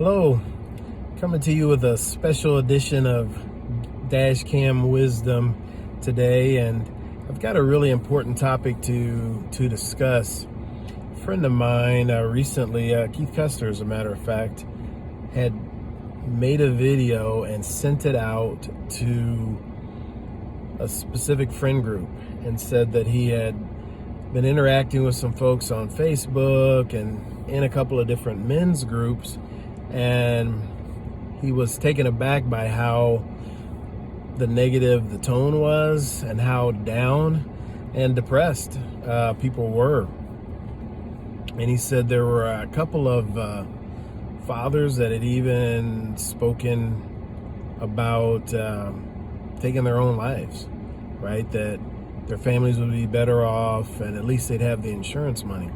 Hello, coming to you with a special edition of Dashcam Wisdom today, and I've got a really important topic to discuss. A friend of mine recently, Keith Custer, as a matter of fact, had made a video and sent it out to a specific friend group and said that he had been interacting with some folks on Facebook and in a couple of different men's groups, and he was taken aback by how the tone was and how down and depressed people were. And he said there were a couple of fathers that had even spoken about taking their own lives, right? That their families would be better off and at least they'd have the insurance money.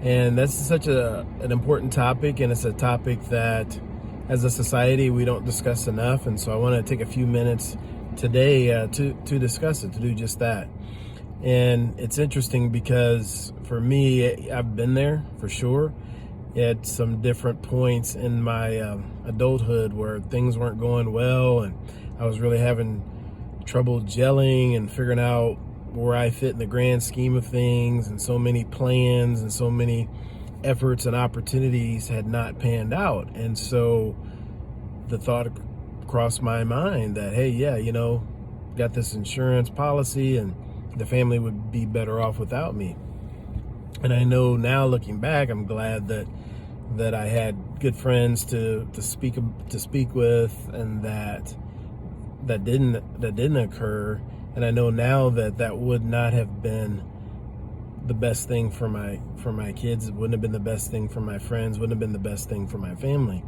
And that's such an important topic, and it's a topic that as a society we don't discuss enough. And so I want to take a few minutes today to discuss it, to do just that. And it's interesting because for me, I've been there for sure at some different points in my adulthood where things weren't going well, and I was really having trouble gelling and figuring out where I fit in the grand scheme of things, and so many plans and so many efforts and opportunities had not panned out. And so the thought crossed my mind that, hey, yeah, got this insurance policy and the family would be better off without me. And I know now, looking back, I'm glad that I had good friends to speak with, and that didn't occur. And I know now that would not have been the best thing for my kids. It wouldn't have been the best thing for my friends. Wouldn't have been the best thing for my family.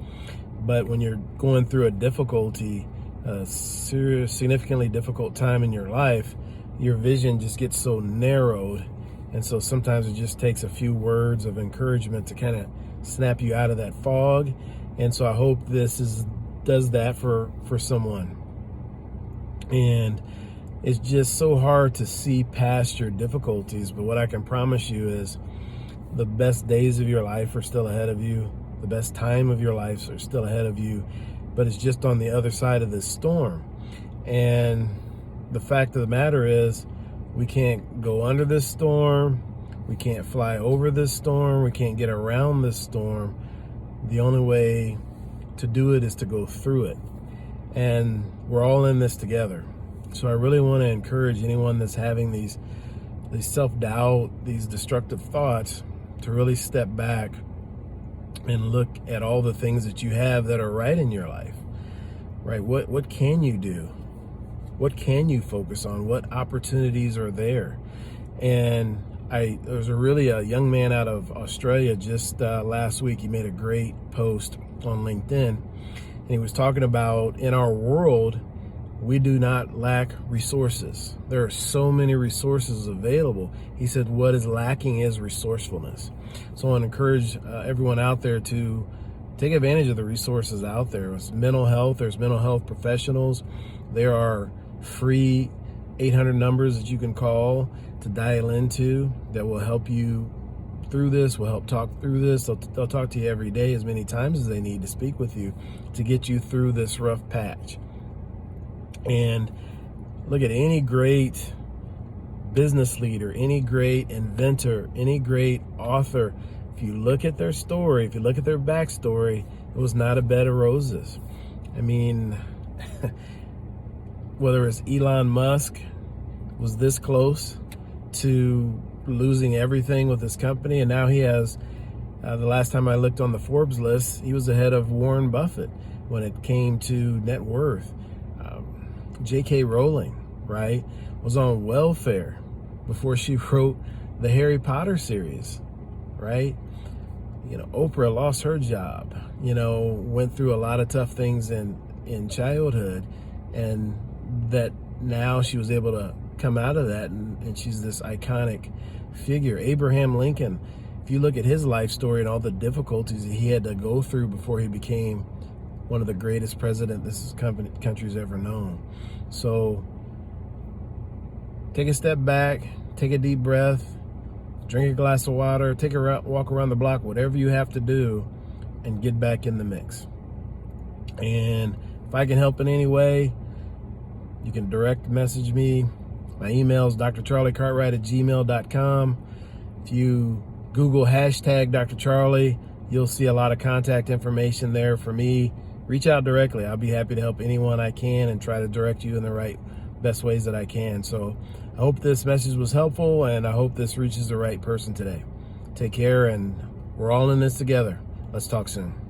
But when you're going through a serious, significantly difficult time in your life, your vision just gets so narrowed. And so sometimes it just takes a few words of encouragement to kind of snap you out of that fog. And so I hope this does that for someone. And it's just so hard to see past your difficulties, but what I can promise you is the best days of your life are still ahead of you. The best time of your life are still ahead of you, but it's just on the other side of this storm. And the fact of the matter is, we can't go under this storm. We can't fly over this storm. We can't get around this storm. The only way to do it is to go through it. And we're all in this together. So I really want to encourage anyone that's having these self-doubt, these destructive thoughts, to really step back and look at all the things that you have that are right in your life, right? What can you do? What can you focus on? What opportunities are there? And there was a young man out of Australia just last week. He made a great post on LinkedIn, and he was talking about, in our world, we do not lack resources. There are so many resources available. He said what is lacking is resourcefulness. So I want to encourage everyone out there to take advantage of the resources out there. There's mental health professionals. There are free 800 numbers that you can call to dial into that will help you through this, will help talk through this. They'll talk to you every day, as many times as they need to speak with you to get you through this rough patch. And look at any great business leader, any great inventor, any great author. If you look at their story, if you look at their backstory, it was not a bed of roses. I mean, whether it's Elon Musk was this close to losing everything with his company, and now he has, the last time I looked on the Forbes list, he was ahead of Warren Buffett when it came to net worth. J.K. Rowling, right, was on welfare before she wrote the Harry Potter series, right? Oprah lost her job, went through a lot of tough things in childhood, and that now she was able to come out of that, and she's this iconic figure. Abraham Lincoln, if you look at his life story and all the difficulties that he had to go through before he became one of the greatest presidents this country's ever known. So take a step back, take a deep breath, drink a glass of water, take a walk around the block, whatever you have to do, and get back in the mix. And if I can help in any way, you can direct message me. My email is drcharliecartwright@gmail.com. If you Google hashtag Dr. Charlie, you'll see a lot of contact information there for me. Reach out directly. I'll be happy to help anyone I can and try to direct you in the best ways that I can. So I hope this message was helpful, and I hope this reaches the right person today. Take care, and we're all in this together. Let's talk soon.